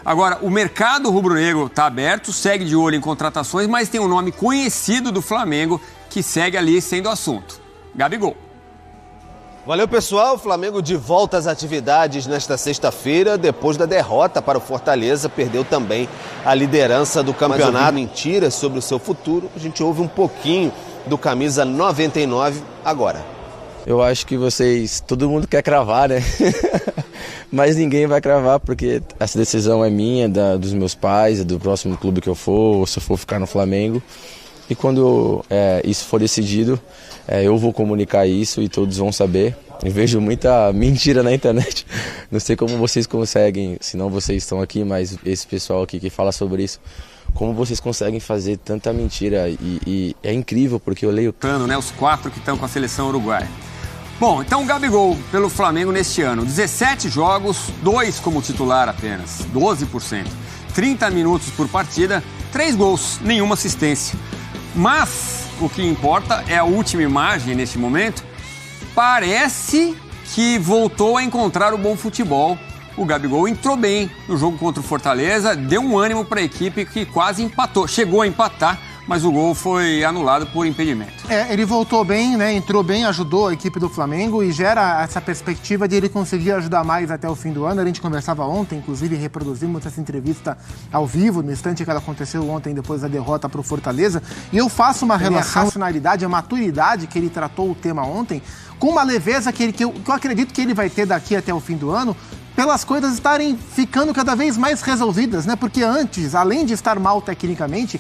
Agora, o mercado rubro-negro está aberto, segue de olho em contratações, mas tem um nome conhecido do Flamengo que segue ali sendo assunto. Gabigol. Valeu, pessoal. O Flamengo de volta às atividades nesta sexta-feira, depois da derrota para o Fortaleza, perdeu também a liderança do campeonato. Mentiras sobre o seu futuro, a gente ouve um pouquinho do camisa 99 agora. Eu acho que todo mundo quer cravar, né? Mas ninguém vai cravar, porque essa decisão é minha, dos meus pais, do próximo clube que eu for, ou se eu for ficar no Flamengo. E quando isso for decidido, eu vou comunicar isso e todos vão saber. Eu vejo muita mentira na internet. Não sei como vocês conseguem, se não vocês estão aqui, mas esse pessoal aqui que fala sobre isso, como vocês conseguem fazer tanta mentira. E é incrível, porque eu leio... Né, os 4 que estão com a seleção uruguaia. Bom, então o Gabigol pelo Flamengo neste ano. 17 jogos, 2 como titular apenas, 12%. 30 minutos por partida, 3 gols, nenhuma assistência. Mas o que importa é a última imagem neste momento. Parece que voltou a encontrar o bom futebol. O Gabigol entrou bem no jogo contra o Fortaleza, deu um ânimo para a equipe que quase empatou. Chegou a empatar, mas o gol foi anulado por impedimento. Ele voltou bem, né? Entrou bem, ajudou a equipe do Flamengo e gera essa perspectiva de ele conseguir ajudar mais até o fim do ano. A gente conversava ontem, inclusive reproduzimos essa entrevista ao vivo, no instante que ela aconteceu ontem, depois da derrota para o Fortaleza. E eu faço uma relação, a racionalidade, a maturidade que ele tratou o tema ontem, com uma leveza que eu acredito que ele vai ter daqui até o fim do ano, pelas coisas estarem ficando cada vez mais resolvidas, né? Porque antes, além de estar mal tecnicamente,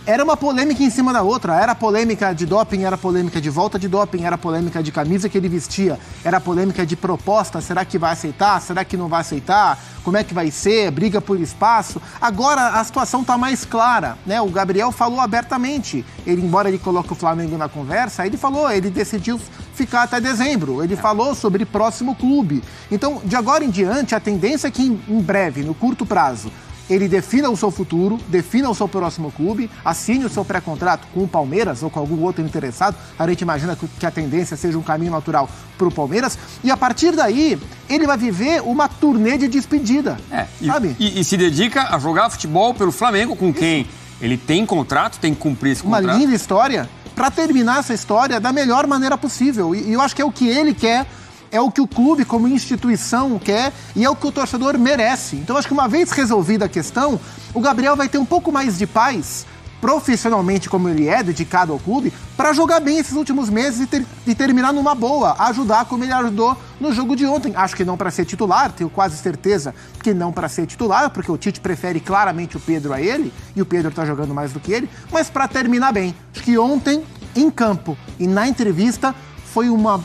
era uma polêmica em cima da outra. Era polêmica de doping, era polêmica de volta de doping, era polêmica de camisa que ele vestia, era polêmica de proposta. Será que vai aceitar? Será que não vai aceitar? Como é que vai ser? Briga por espaço. Agora a situação está mais clara, né? O Gabriel falou abertamente. Embora ele coloque o Flamengo na conversa, ele decidiu ficar até dezembro. Ele falou sobre próximo clube. Então, de agora em diante, a tendência é que em breve, no curto prazo, ele defina o seu futuro, defina o seu próximo clube, assine o seu pré-contrato com o Palmeiras ou com algum outro interessado. A gente imagina que a tendência seja um caminho natural para o Palmeiras. E a partir daí, ele vai viver uma turnê de despedida, sabe? E se dedica a jogar futebol pelo Flamengo, com quem ele tem contrato, tem que cumprir esse contrato. Uma linda história, para terminar essa história da melhor maneira possível. E eu acho que é o que ele quer, é o que o clube como instituição quer e é o que o torcedor merece. Então acho que uma vez resolvida a questão, o Gabriel vai ter um pouco mais de paz, profissionalmente como ele é, dedicado ao clube, para jogar bem esses últimos meses e terminar numa boa, ajudar como ele ajudou no jogo de ontem. Acho que não para ser titular, tenho quase certeza que não para ser titular, porque o Tite prefere claramente o Pedro a ele, e o Pedro está jogando mais do que ele, mas para terminar bem. Acho que ontem, em campo e na entrevista, foi um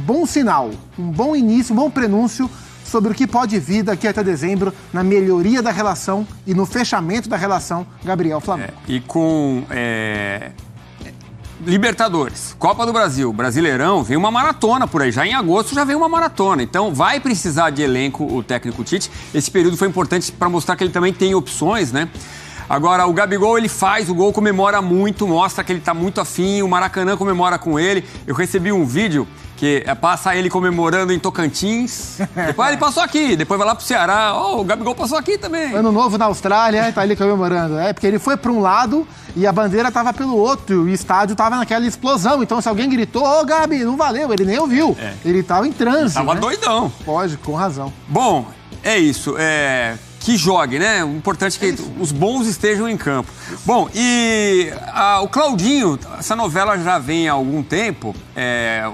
bom sinal, um bom início, um bom prenúncio sobre o que pode vir daqui até dezembro na melhoria da relação e no fechamento da relação Gabriel-Flamengo. E com Libertadores, Copa do Brasil, Brasileirão, vem uma maratona por aí. Já em agosto já vem uma maratona. Então vai precisar de elenco o técnico Tite. Esse período foi importante para mostrar que ele também tem opções, né? Agora, o Gabigol, ele faz o gol, comemora muito, mostra que ele tá muito afim, o Maracanã comemora com ele. Eu recebi um vídeo que passa ele comemorando em Tocantins. Depois ele passou aqui, depois vai lá pro Ceará. O Gabigol passou aqui também. Ano Novo na Austrália, tá ali comemorando. Porque ele foi para um lado e a bandeira tava pelo outro e o estádio tava naquela explosão. Então, se alguém gritou, Gabi, não valeu, ele nem ouviu. Ele tava em transe. Tava doidão. Pode, com razão. Bom, é isso. Que jogue, né? O importante é que os bons estejam em campo. Bom, e o Claudinho, essa novela já vem há algum tempo.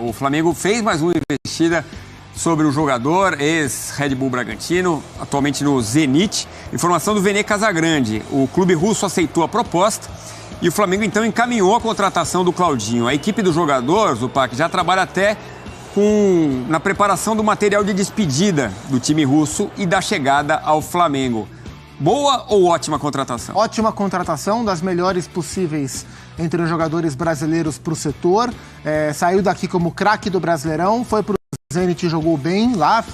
O Flamengo fez mais uma investida sobre o jogador, ex-Red Bull Bragantino, atualmente no Zenit. Informação do Vene Casagrande. O clube russo aceitou a proposta e o Flamengo então encaminhou a contratação do Claudinho. A equipe do jogador, Zupac, já trabalha até na preparação do material de despedida do time russo e da chegada ao Flamengo. Boa ou ótima contratação? Ótima contratação, das melhores possíveis entre os jogadores brasileiros para o setor. Saiu daqui como craque do Brasileirão, foi para o Zenit e jogou bem lá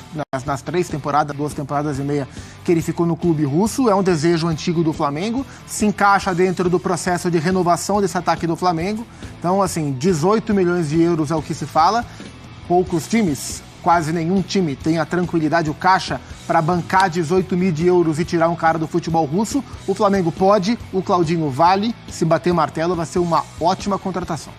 nas 3 temporadas, 2 temporadas e meia que ele ficou no clube russo. É um desejo antigo do Flamengo, se encaixa dentro do processo de renovação desse ataque do Flamengo. Então, assim, 18 milhões de euros é o que se fala. Poucos times quase nenhum time tem a tranquilidade, o caixa, para bancar 18 mil euros e tirar um cara do futebol russo. O Flamengo pode, o Claudinho vale. Se bater martelo, vai ser uma ótima contratação.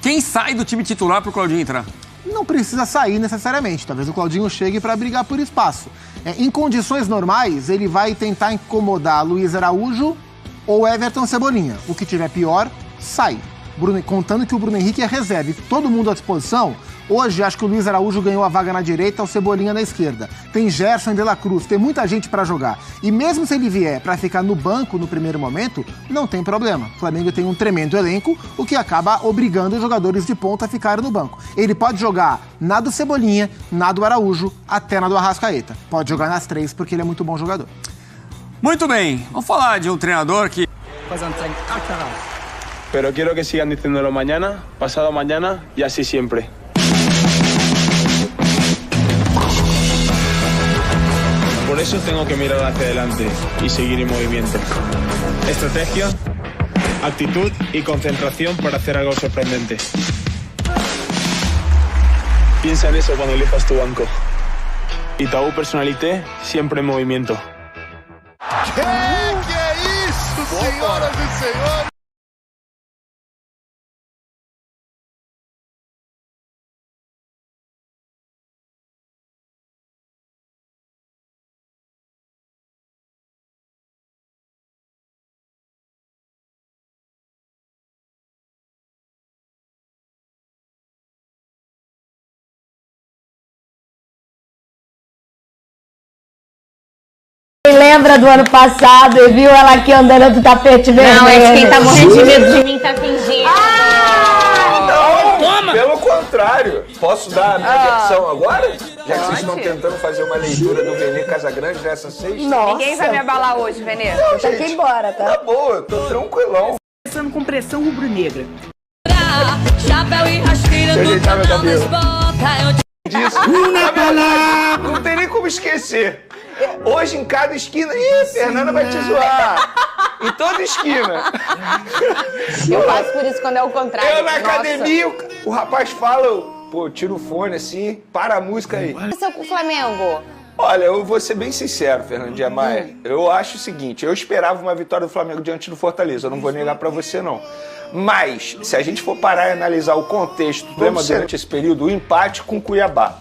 Quem sai do time titular pro Claudinho entrar? Não precisa sair necessariamente. Talvez o Claudinho chegue para brigar por espaço. Em condições normais, ele vai tentar incomodar Luiz Araújo ou Everton Cebolinha. O que tiver pior, sai. Contando que o Bruno Henrique é reserva e todo mundo à disposição. Hoje, acho que o Luiz Araújo ganhou a vaga na direita, o Cebolinha na esquerda. Tem Gerson e De La Cruz, tem muita gente para jogar. E mesmo se ele vier para ficar no banco no primeiro momento, não tem problema. O Flamengo tem um tremendo elenco, o que acaba obrigando os jogadores de ponta a ficarem no banco. Ele pode jogar na do Cebolinha, na do Araújo, até na do Arrascaeta. Pode jogar nas três, porque ele é muito bom jogador. Muito bem, vamos falar de um treinador que... Pero quiero que sigan diciéndolo mañana, pasado mañana y así siempre. Por eso tengo que mirar hacia adelante y seguir en movimiento. Estrategia, actitud y concentración para hacer algo sorprendente. Piensa en eso cuando elijas tu banco. Itaú Personalité, siempre en movimiento. Que é isso, senhoras e senhores? Lembra do ano passado e viu ela aqui andando do tapete vermelho? Não, é quem tá morrendo de medo de mim tá fingindo. Não, toma! Pelo contrário. Posso dar a minha versão agora? Já que vocês estão tentando fazer uma leitura do Vene Casagrande nessa sexta. Nossa. Ninguém vai me abalar hoje, Vene. Não, Tá aqui embora, tá? Tá boa, tô tranquilão. Começando com pressão rubro-negra. Chapéu e rasteira Deixa eu ajeitar meu cabelo. disso. Não tem nem como esquecer. Hoje em cada esquina, Fernanda vai te zoar. Em toda esquina. Eu faço por isso quando é o contrário. Eu na academia, o rapaz fala, eu tiro o fone assim, para a música aí. Esse é o Flamengo. Olha, eu vou ser bem sincero, Fernandinha Maia. Eu acho o seguinte, eu esperava uma vitória do Flamengo diante do Fortaleza, eu não vou negar pra você não. Mas, se a gente for parar e analisar o contexto durante esse período, o empate com o Cuiabá.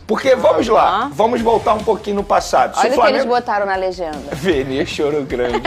Porque, vamos lá, vamos voltar um pouquinho no passado. Olha o que eles botaram na legenda. Vene choro grande.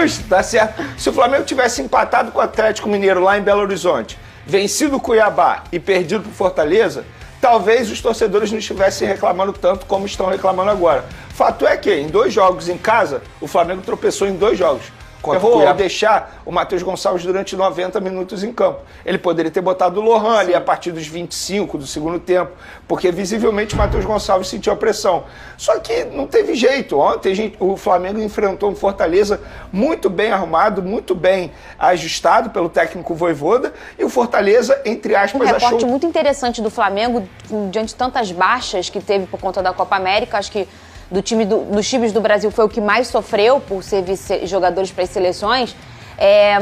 Justo, tá certo. Se o Flamengo tivesse empatado com o Atlético Mineiro lá em Belo Horizonte, vencido o Cuiabá e perdido pro Fortaleza, talvez os torcedores não estivessem reclamando tanto como estão reclamando agora. Fato é que, em 2 jogos em casa, o Flamengo tropeçou em 2 jogos. Errou ao deixar o Matheus Gonçalves durante 90 minutos em campo. Ele poderia ter botado o Lohan ali a partir dos 25 do segundo tempo, porque visivelmente o Matheus Gonçalves sentiu a pressão. Só que não teve jeito. Ontem o Flamengo enfrentou um Fortaleza muito bem arrumado, muito bem ajustado pelo técnico Vojvoda, e o Fortaleza, entre aspas, achou... Um reporte muito interessante do Flamengo, diante de tantas baixas que teve por conta da Copa América. Acho que dos times do Brasil foi o que mais sofreu por ser jogadores para as seleções,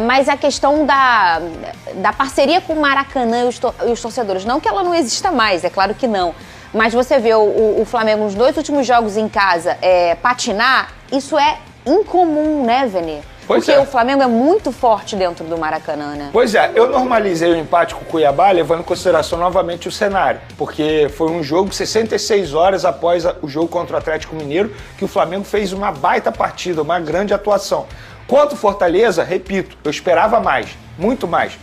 mas a questão da parceria com o Maracanã e os torcedores, não que ela não exista mais, é claro que não, mas você vê o Flamengo nos 2 últimos jogos em casa patinar, isso é incomum, né, Vene? Porque o Flamengo é muito forte dentro do Maracanã, né? Pois é, eu normalizei o empate com o Cuiabá levando em consideração novamente o cenário, porque foi um jogo 66 horas após o jogo contra o Atlético Mineiro que o Flamengo fez uma baita partida, uma grande atuação. Quanto o Fortaleza, repito, eu esperava mais, muito mais.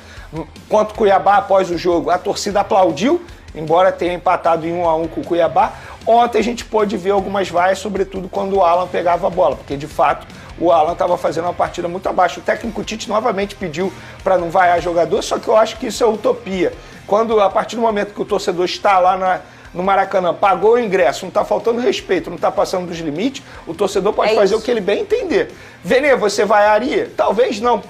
Quanto o Cuiabá, após o jogo, a torcida aplaudiu, embora tenha empatado em 1-1 com o Cuiabá. Ontem a gente pôde ver algumas vaias, sobretudo quando o Alan pegava a bola, porque de fato o Alan estava fazendo uma partida muito abaixo. O técnico Tite novamente pediu para não vaiar jogador, só que eu acho que isso é utopia. Quando, a partir do momento que o torcedor está lá no Maracanã, pagou o ingresso, não está faltando respeito, não está passando dos limites, o torcedor pode fazer o que ele bem entender. Vene, você vaiaria? Talvez não.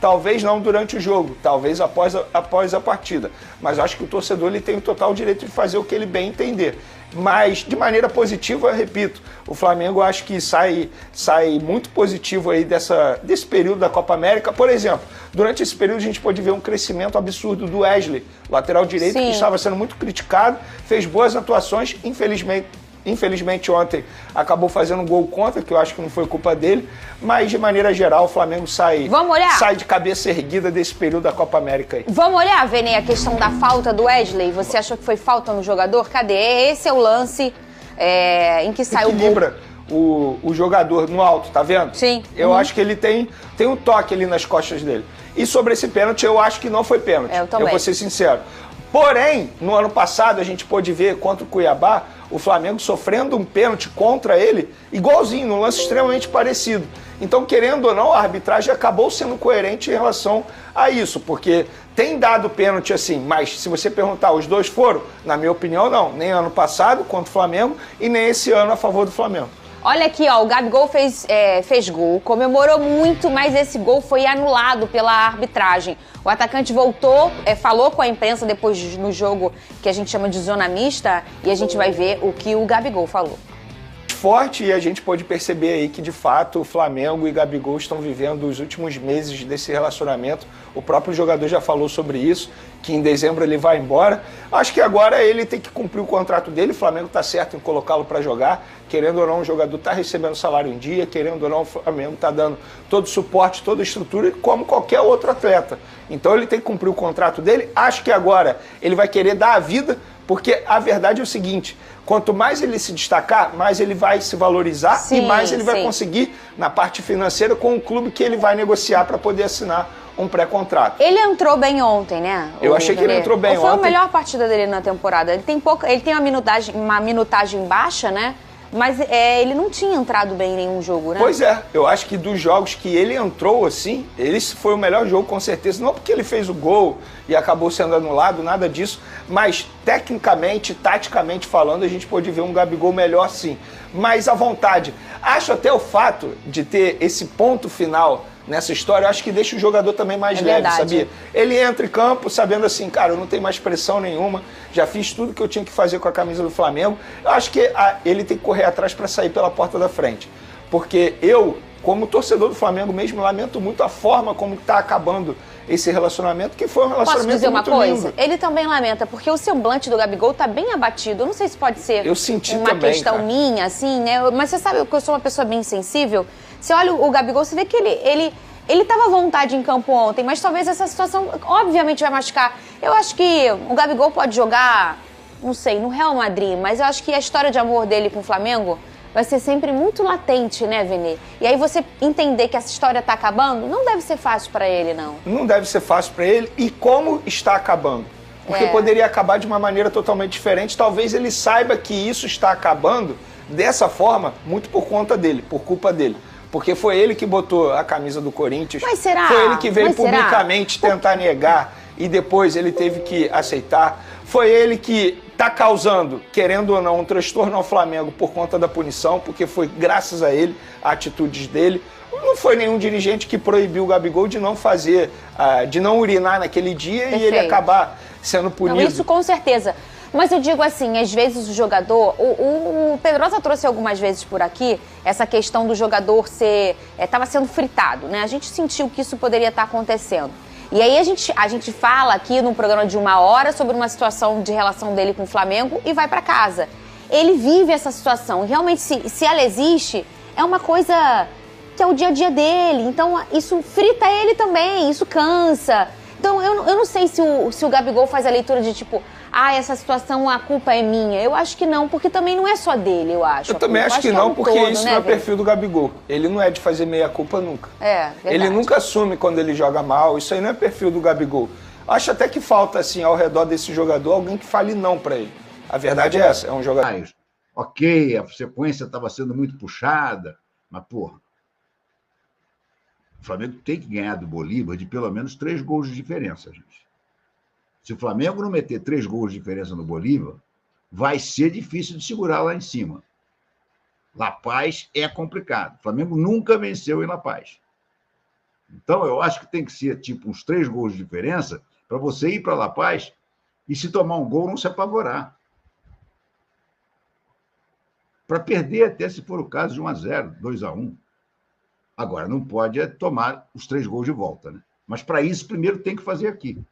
Talvez não durante o jogo, talvez após a partida. Mas eu acho que o torcedor ele tem o total direito de fazer o que ele bem entender. Mas, de maneira positiva, eu repito, o Flamengo acho que sai muito positivo aí desse período da Copa América. Por exemplo, durante esse período a gente pôde ver um crescimento absurdo do Wesley, lateral direito, que estava sendo muito criticado, fez boas atuações, infelizmente ontem acabou fazendo um gol contra, que eu acho que não foi culpa dele, mas de maneira geral o Flamengo sai de cabeça erguida desse período da Copa América aí. Vamos olhar, Vene, a questão da falta do Wesley. Você achou que foi falta no jogador? Cadê? Esse é o lance em que saiu o gol. Equilibra o jogador no alto, tá vendo? Sim. Eu acho que ele tem um toque ali nas costas dele. E sobre esse pênalti, eu acho que não foi pênalti. Eu também. Eu vou ser sincero. Porém, no ano passado, a gente pôde ver contra o Cuiabá, o Flamengo sofrendo um pênalti contra ele, igualzinho, num lance extremamente parecido. Então, querendo ou não, a arbitragem acabou sendo coerente em relação a isso, porque tem dado pênalti assim, mas se você perguntar, os dois foram? Na minha opinião, não. Nem ano passado contra o Flamengo e nem esse ano a favor do Flamengo. Olha aqui, ó, o Gabigol fez gol, comemorou muito, mas esse gol foi anulado pela arbitragem. O atacante voltou, falou com a imprensa depois no jogo que a gente chama de zona mista e a gente vai ver o que o Gabigol falou. Forte, e a gente pode perceber aí que, de fato, o Flamengo e Gabigol estão vivendo os últimos meses desse relacionamento. O próprio jogador já falou sobre isso, que em dezembro ele vai embora. Acho que agora ele tem que cumprir o contrato dele, o Flamengo está certo em colocá-lo para jogar. Querendo ou não, o jogador está recebendo salário em dia, querendo ou não, o Flamengo está dando todo o suporte, toda a estrutura, como qualquer outro atleta. Então ele tem que cumprir o contrato dele. Acho que agora ele vai querer dar a vida, porque a verdade é o seguinte: quanto mais ele se destacar, mais ele vai se valorizar e mais ele vai conseguir na parte financeira com o clube que ele vai negociar para poder assinar um pré-contrato. Ele entrou bem ontem, né? Eu achei que ele entrou bem ontem. Foi a melhor partida dele na temporada. Ele tem uma minutagem baixa, né? Mas ele não tinha entrado bem em nenhum jogo, né? Pois é, eu acho que dos jogos que ele entrou assim, esse foi o melhor jogo com certeza. Não porque ele fez o gol e acabou sendo anulado, nada disso, mas tecnicamente, taticamente falando, a gente pôde ver um Gabigol melhor sim. Mas à vontade. Acho até o fato de ter esse ponto final nessa história, eu acho que deixa o jogador também mais leve, sabia? Ele entra em campo sabendo assim, cara, eu não tenho mais pressão nenhuma, já fiz tudo que eu tinha que fazer com a camisa do Flamengo. Eu acho que ele tem que correr atrás para sair pela porta da frente. Porque eu, como torcedor do Flamengo mesmo, lamento muito a forma como está acabando esse relacionamento, que foi um relacionamento muito lindo. Posso dizer uma coisa? Ele também lamenta, porque o semblante do Gabigol tá bem abatido. Eu não sei se pode ser uma questão minha, assim, né? Mas você sabe que eu sou uma pessoa bem sensível. Você olha o Gabigol, você vê que ele tava à vontade em campo ontem, mas talvez essa situação, obviamente, vai machucar. Eu acho que o Gabigol pode jogar, não sei, no Real Madrid, mas eu acho que a história de amor dele com o Flamengo vai ser sempre muito latente, né, Vene? E aí você entender que essa história tá acabando, não deve ser fácil para ele, não. Não deve ser fácil para ele. E como está acabando? Porque poderia acabar de uma maneira totalmente diferente. Talvez ele saiba que isso está acabando dessa forma, muito por conta dele, por culpa dele. Porque foi ele que botou a camisa do Corinthians. Mas será? Foi ele que veio publicamente tentar negar e depois ele teve que aceitar. Foi ele que está causando, querendo ou não, um transtorno ao Flamengo por conta da punição, porque foi graças a ele, a atitudes dele. Não foi nenhum dirigente que proibiu o Gabigol de não fazer, de não urinar naquele dia. Perfeito. E ele acabar sendo punido. Não, isso com certeza. Mas eu digo assim, às vezes o jogador... O Pedrosa trouxe algumas vezes por aqui essa questão do jogador estava sendo fritado, né? A gente sentiu que isso poderia estar acontecendo. E aí a gente fala aqui num programa de 1 hora sobre uma situação de relação dele com o Flamengo e vai para casa. Ele vive essa situação. Realmente, se ela existe, é uma coisa que é o dia a dia dele. Então, isso frita ele também, isso cansa. Então, eu não sei se o Gabigol faz a leitura de tipo... essa situação, a culpa é minha. Eu acho que não, porque também não é só dele, eu acho. Eu também acho que não, porque isso não é o perfil do Gabigol. Ele não é de fazer meia-culpa nunca. Verdade. Ele nunca assume quando ele joga mal, isso aí não é perfil do Gabigol. Acho até que falta, assim, ao redor desse jogador, alguém que fale não pra ele. A verdade é essa, é um jogador... Ok, a sequência estava sendo muito puxada, mas, porra, o Flamengo tem que ganhar do Bolívar de pelo menos 3 gols de diferença, gente. Se o Flamengo não meter 3 gols de diferença no Bolívar, vai ser difícil de segurar lá em cima. La Paz é complicado. O Flamengo nunca venceu em La Paz. Então, eu acho que tem que ser tipo uns 3 gols de diferença para você ir para La Paz e, se tomar um gol, não se apavorar. para perder até, se for o caso, de 1-0, 2-1. Agora, não pode tomar os 3 gols de volta, né? Mas, para isso, primeiro tem que fazer aqui.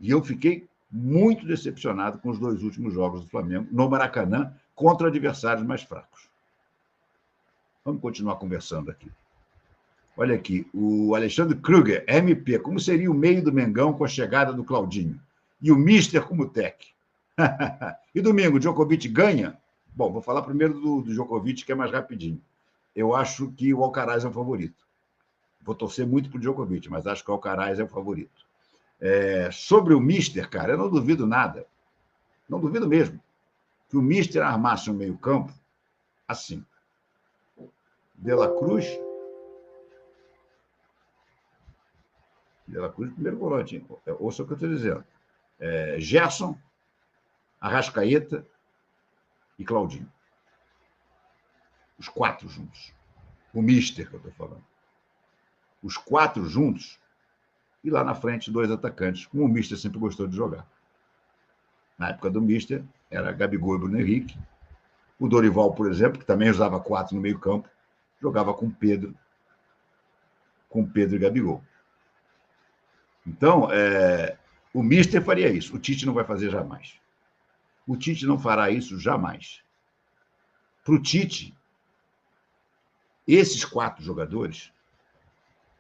E eu fiquei muito decepcionado com os 2 últimos jogos do Flamengo no Maracanã contra adversários mais fracos. Vamos continuar conversando aqui. Olha aqui, o Alexandre Kruger, MP, como seria o meio do Mengão com a chegada do Claudinho? E o Mister como tec? E domingo, Djokovic ganha? Bom, vou falar primeiro do Djokovic, que é mais rapidinho. Eu acho que o Alcaraz é o favorito. Vou torcer muito para o Djokovic, mas acho que o Alcaraz é o favorito. Sobre o Mister, cara, eu não duvido nada. Não duvido mesmo. Que o Mister armasse um meio-campo assim. De La Cruz, primeiro volante, hein? Ouça o que eu estou dizendo. Gerson, Arrascaeta e Claudinho. Os 4 juntos. O Mister que eu estou falando. Os 4 juntos e lá na frente 2 atacantes, como o Mister sempre gostou de jogar. Na época do Mister, era Gabigol e Bruno Henrique. O Dorival, por exemplo, que também usava 4 no meio-campo, jogava com Pedro e Gabigol. Então, o Mister faria isso. O Tite não vai fazer jamais. O Tite não fará isso jamais. Para o Tite, esses 4 jogadores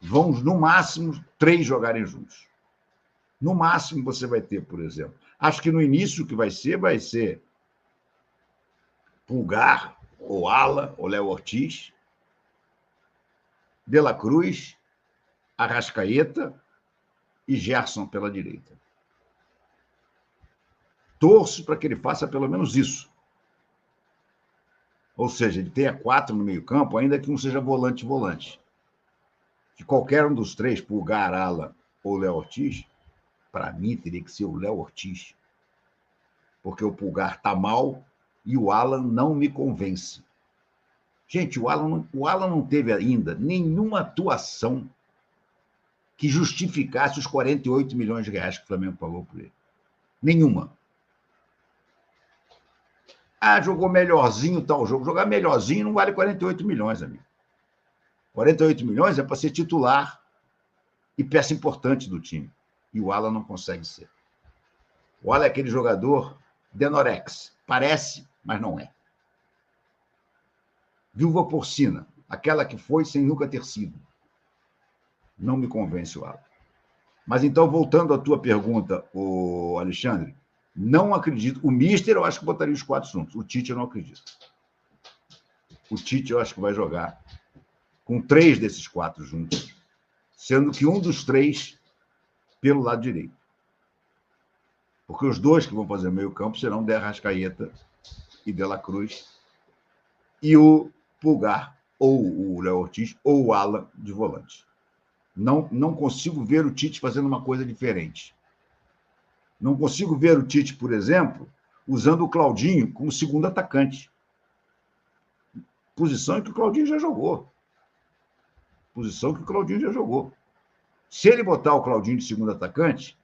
vão, no máximo, 3 jogarem juntos. No máximo, você vai ter, por exemplo, acho que no início o que vai ser Pulgar, ou Ala, ou Léo Ortiz, De La Cruz, Arrascaeta e Gerson pela direita. Torço para que ele faça pelo menos isso. Ou seja, ele tenha 4 no meio-campo, ainda que não seja volante. Que qualquer um dos 3, Pulgar, Ala ou Léo Ortiz, para mim teria que ser o Léo Ortiz. Porque o Pulgar está mal e o Alan não me convence. Gente, o Alan não teve ainda nenhuma atuação que justificasse os 48 milhões de reais que o Flamengo pagou por ele. Nenhuma. Jogou melhorzinho tal jogo. Jogar melhorzinho não vale 48 milhões, amigo. 48 milhões é para ser titular e peça importante do time. E o Alan não consegue ser. O Alan é aquele jogador Denorex. Parece, mas não é. Viúva porcina. Aquela que foi sem nunca ter sido. Não me convence o Alan. Mas então, voltando à tua pergunta, Alexandre, não acredito. O Mister, eu acho que botaria os 4 juntos. O Tite, eu não acredito. O Tite, eu acho que vai jogar com 3 desses 4 juntos, sendo que um dos 3 pelo lado direito. Porque os 2 que vão fazer o meio-campo serão De Arrascaeta e De La Cruz, e o Pulgar, ou o Léo Ortiz, ou o Alan de volante. Não consigo ver o Tite fazendo uma coisa diferente. Não consigo ver o Tite, por exemplo, usando o Claudinho como segundo atacante. Posição em que o Claudinho já jogou. Se ele botar o Claudinho de segundo atacante,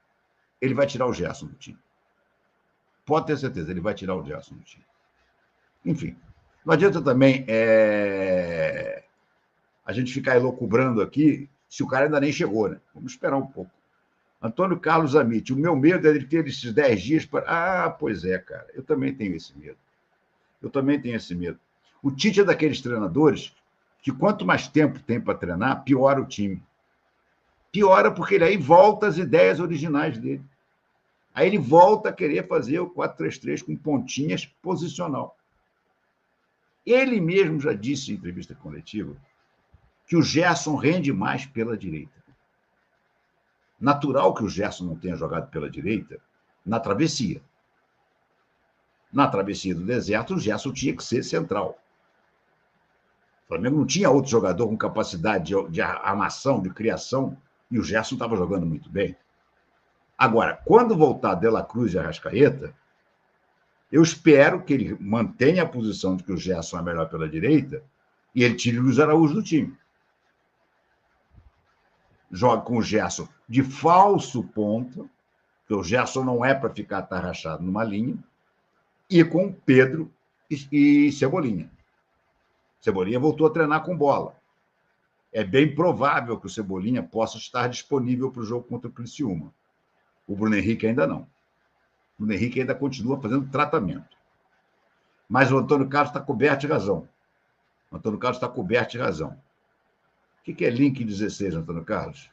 ele vai tirar o Gerson do time. Pode ter certeza, ele vai tirar o Gerson do time. Enfim, não adianta também a gente ficar elocubrando aqui se o cara ainda nem chegou, né? Vamos esperar um pouco. Antônio Carlos Amit, o meu medo é ele ter esses 10 dias para... Pois é, cara, eu também tenho esse medo. O Tite é daqueles treinadores que quanto mais tempo tem para treinar, piora o time. Piora porque ele aí volta às ideias originais dele. Aí ele volta a querer fazer o 4-3-3 com pontinhas posicional. Ele mesmo já disse em entrevista coletiva que o Gerson rende mais pela direita. Natural que o Gerson não tenha jogado pela direita na travessia. Na travessia do deserto, o Gerson tinha que ser central. O Flamengo não tinha outro jogador com capacidade de armação, de criação, e o Gerson estava jogando muito bem. Agora, quando voltar De La Cruz e Arrascaeta, eu espero que ele mantenha a posição de que o Gerson é melhor pela direita e ele tire o Luiz Araújo do time. Joga com o Gerson de falso ponta, porque o Gerson não é para ficar atarrachado numa linha, e com o Pedro e Cebolinha. Cebolinha voltou a treinar com bola. É bem provável que o Cebolinha possa estar disponível para o jogo contra o Criciúma. O Bruno Henrique ainda não. O Bruno Henrique ainda continua fazendo tratamento. Mas o Antônio Carlos está coberto de razão. O Antônio Carlos está coberto de razão. O que é link 16, Antônio Carlos?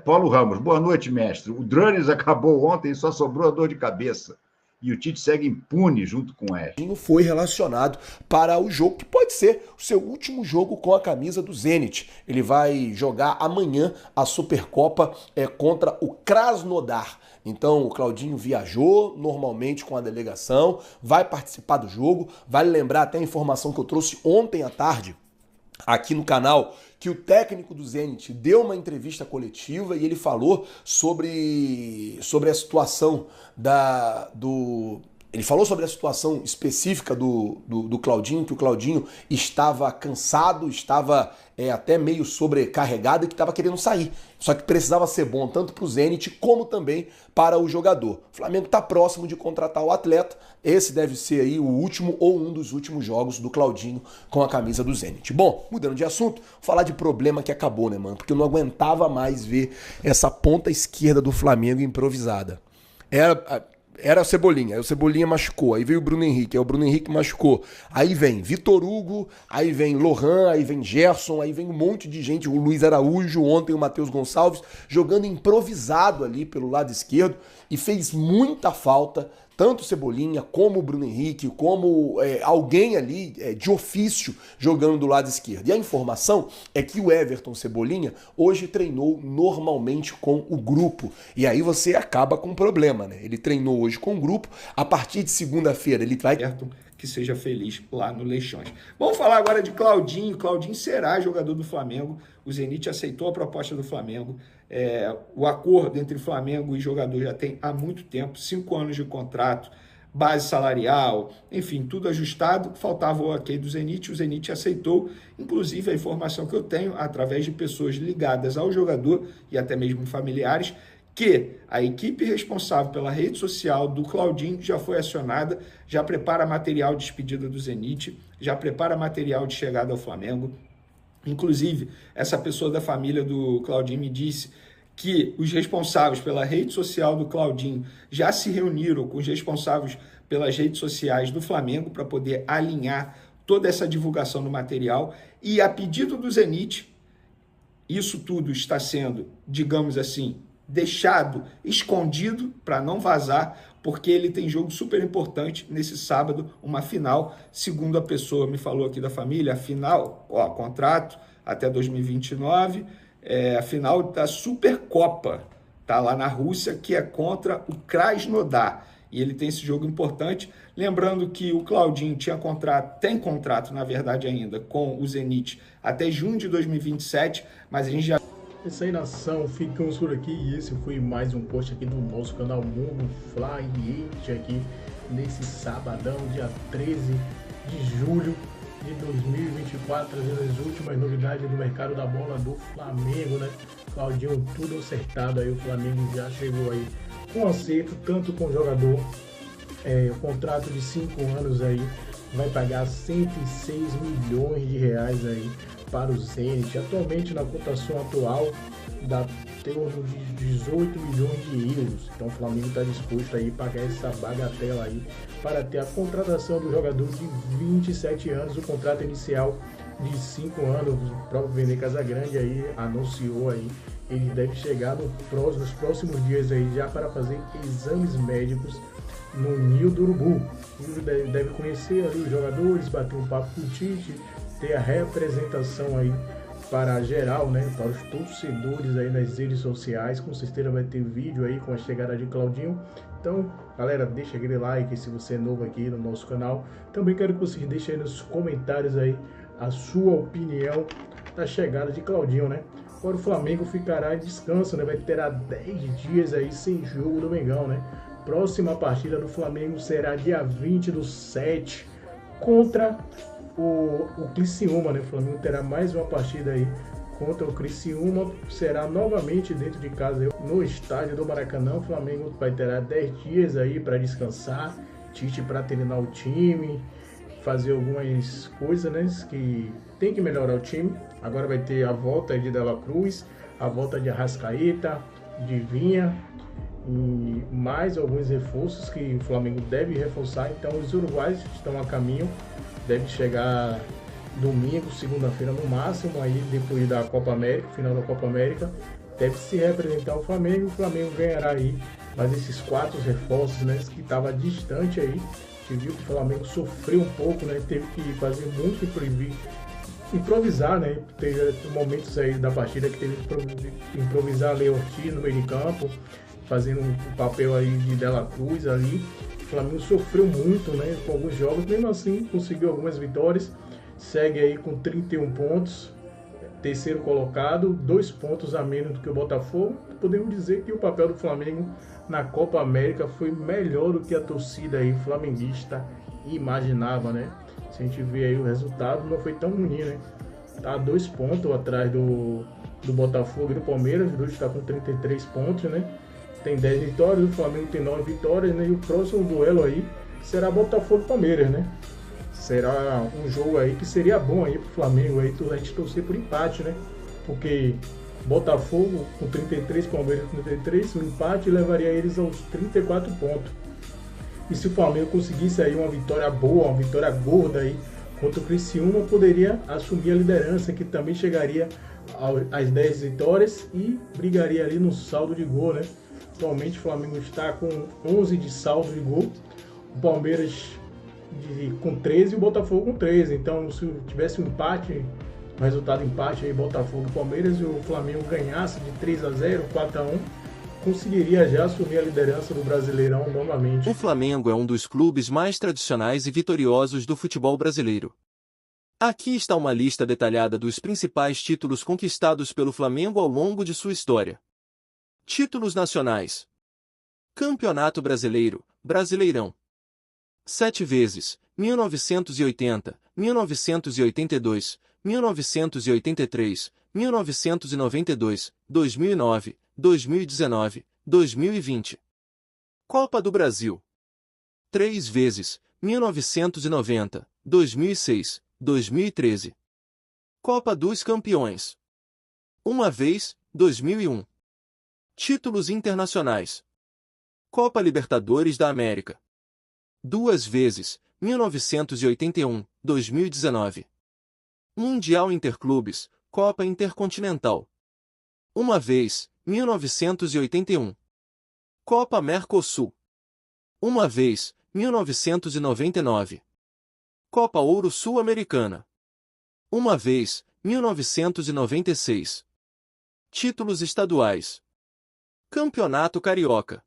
Paulo Ramos, boa noite, mestre. O Dranes acabou ontem e só sobrou a dor de cabeça. E o Tite segue impune junto com o Everton. Foi relacionado para o jogo que pode ser o seu último jogo com a camisa do Zenit. Ele vai jogar amanhã a Supercopa contra o Krasnodar. Então o Claudinho viajou normalmente com a delegação, vai participar do jogo. Vale lembrar até a informação que eu trouxe ontem à tarde aqui no canal, que o técnico do Zenit deu uma entrevista coletiva e ele falou sobre a situação ele falou sobre a situação específica do Claudinho, que o Claudinho estava cansado, estava até meio sobrecarregado e que estava querendo sair. Só que precisava ser bom tanto para o Zenit como também para o jogador. O Flamengo está próximo de contratar o atleta. Esse deve ser aí o último ou um dos últimos jogos do Claudinho com a camisa do Zenit. Bom, mudando de assunto, vou falar de problema que acabou, né, mano? Porque eu não aguentava mais ver essa ponta esquerda do Flamengo improvisada. Era o Cebolinha, aí o Cebolinha machucou, aí veio o Bruno Henrique, aí o Bruno Henrique machucou, aí vem Vitor Hugo, aí vem Lohan, aí vem Gerson, aí vem um monte de gente, o Luiz Araújo, ontem o Matheus Gonçalves, jogando improvisado ali pelo lado esquerdo e fez muita falta, tanto o Cebolinha como o Bruno Henrique, como alguém ali de ofício jogando do lado esquerdo. E a informação é que o Everton Cebolinha hoje treinou normalmente com o grupo. E aí você acaba com um problema, né? Ele treinou hoje com o grupo, a partir de segunda-feira ele vai... Que seja feliz lá no Leixões. Vamos falar agora de Claudinho. Claudinho será jogador do Flamengo. O Zenit aceitou a proposta do Flamengo. O acordo entre Flamengo e jogador já tem há muito tempo, 5 anos de contrato, base salarial, enfim, tudo ajustado. Faltava o ok do Zenit, o Zenit aceitou. Inclusive, a informação que eu tenho, através de pessoas ligadas ao jogador e até mesmo familiares, que a equipe responsável pela rede social do Claudinho já foi acionada, já prepara material de despedida do Zenit, já prepara material de chegada ao Flamengo. Inclusive, essa pessoa da família do Claudinho me disse que os responsáveis pela rede social do Claudinho já se reuniram com os responsáveis pelas redes sociais do Flamengo para poder alinhar toda essa divulgação do material. E a pedido do Zenit, isso tudo está sendo, digamos assim, deixado escondido para não vazar, porque ele tem jogo super importante nesse sábado, uma final, segundo a pessoa me falou aqui da família, a final, contrato até 2029, a final da Supercopa, tá lá na Rússia, que é contra o Krasnodar, e ele tem esse jogo importante. Lembrando que o Claudinho tem contrato, na verdade ainda, com o Zenit até junho de 2027, mas a gente já... É isso aí, nação, ficamos por aqui e esse foi mais um post aqui do nosso canal Mundo Flyense aqui nesse sabadão, dia 13 de julho de 2024, trazendo as últimas novidades do mercado da bola do Flamengo, né? Claudinho, tudo acertado aí, o Flamengo já chegou aí com acerto, tanto com o jogador, o contrato de 5 anos aí, vai pagar 106 milhões de reais aí para o Zenit. Atualmente, na cotação atual, dá torno de 18 milhões de euros. Então o Flamengo está disposto aí a pagar essa bagatela aí para ter a contratação do jogador de 27 anos, o contrato inicial de 5 anos. O próprio Vene Casagrande aí anunciou aí, ele deve chegar nos próximos dias aí já para fazer exames médicos no Ninho do Urubu. Ele deve conhecer ali os jogadores, bater um papo com o Tite, ter a representação aí para geral, né, para os torcedores aí nas redes sociais. Com certeza vai ter vídeo aí com a chegada de Claudinho. Então, galera, deixa aquele like se você é novo aqui no nosso canal. Também quero que vocês deixem aí nos comentários aí a sua opinião da chegada de Claudinho, né? Agora o Flamengo ficará em descanso, né? Vai ter 10 dias aí sem jogo do Mengão, né? Próxima partida do Flamengo será dia 20/7 contra o Criciúma, né? O Flamengo terá mais uma partida aí contra o Criciúma, será novamente dentro de casa no estádio do Maracanã. O Flamengo vai ter 10 dias aí para descansar, Tite para treinar o time, fazer algumas coisas, né, que tem que melhorar o time. Agora vai ter a volta de Dela Cruz, a volta de Arrascaeta, de Vinha e mais alguns reforços que o Flamengo deve reforçar. Então os uruguaios estão a caminho, deve chegar domingo, segunda-feira no máximo, aí depois da Copa América, final da Copa América, deve se representar o Flamengo ganhará aí mais esses 4 reforços, né, que estava distante aí. A gente viu que o Flamengo sofreu um pouco, né, teve que fazer muito improvisar, né, teve momentos aí da partida que teve que improvisar Léo Ortiz no meio de campo, fazendo um papel aí de Dela Cruz ali. O Flamengo sofreu muito, né, com alguns jogos, mesmo assim conseguiu algumas vitórias, segue aí com 31 pontos, terceiro colocado, 2 pontos a menos do que o Botafogo. Podemos dizer que o papel do Flamengo na Copa América foi melhor do que a torcida aí flamenguista imaginava, né? Se a gente vê aí o resultado, não foi tão ruim, né? Tá 2 pontos atrás do Botafogo e do Palmeiras, os dois estão com 33 pontos, né? Tem 10 vitórias, o Flamengo tem 9 vitórias, né? E o próximo duelo aí será Botafogo e Palmeiras, né? Será um jogo aí que seria bom aí pro Flamengo aí, a gente torcer por empate, né? Porque Botafogo com 33, Palmeiras com 33, o empate levaria eles aos 34 pontos. E se o Flamengo conseguisse aí uma vitória boa, uma vitória gorda aí contra o Criciúma, poderia assumir a liderança, que também chegaria às 10 vitórias e brigaria ali no saldo de gol, né? Atualmente o Flamengo está com 11 de saldo de gol, o Palmeiras com 13 e o Botafogo com 13. Então, se tivesse um empate, um resultado empate aí, Botafogo e Palmeiras, e o Flamengo ganhasse de 3-0, 4-1, conseguiria já assumir a liderança do Brasileirão novamente. O Flamengo é um dos clubes mais tradicionais e vitoriosos do futebol brasileiro. Aqui está uma lista detalhada dos principais títulos conquistados pelo Flamengo ao longo de sua história. Títulos nacionais: Campeonato Brasileiro, Brasileirão, 7 vezes, 1980, 1982, 1983, 1992, 2009, 2019, 2020. Copa do Brasil: 3 vezes, 1990, 2006, 2013. Copa dos Campeões: 1 vez, 2001. Títulos internacionais: Copa Libertadores da América: 2 vezes, 1981, 2019. Mundial Interclubes, Copa Intercontinental: 1 vez, 1981. Copa Mercosul: 1 vez, 1999. Copa Ouro Sul-Americana: 1 vez, 1996. Títulos estaduais: Campeonato Carioca: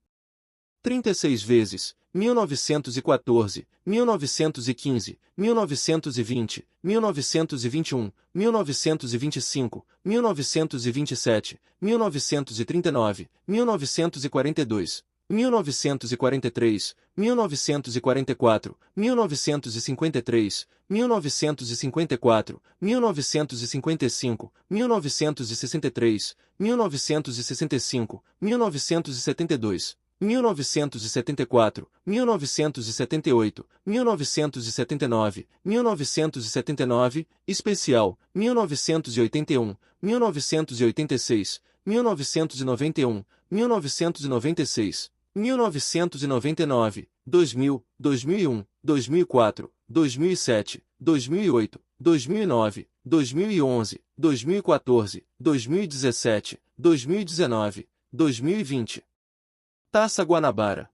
36 vezes, 1914, 1915, 1920, 1921, 1925, 1927, 1939, 1942, 1943, 1944, 1953, 1954, 1955, 1963, 1965, 1972, 1974, 1978, 1979, 1979, especial, 1981, 1986, 1991, 1996, 1999, 2000, 2001, 2004, 2007, 2008, 2009, 2011, 2014, 2017, 2019, 2020. Taça Guanabara: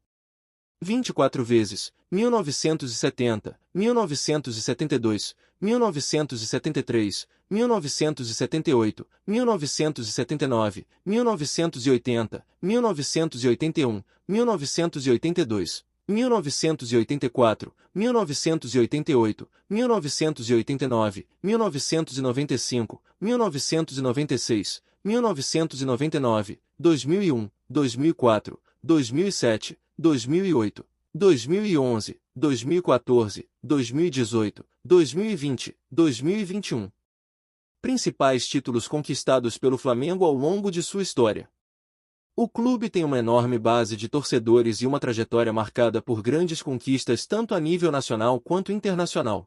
24 vezes, 1970, 1972, 1973, 1978, 1979, 1980, 1981, 1982, 1984, 1988, 1989, 1995, 1996, 1999, 2001, 2004, 2007, 2008, 2011, 2014, 2018, 2020, 2021. principais títulos conquistados pelo Flamengo ao longo de sua história. O clube tem uma enorme base de torcedores e uma trajetória marcada por grandes conquistas tanto a nível nacional quanto internacional.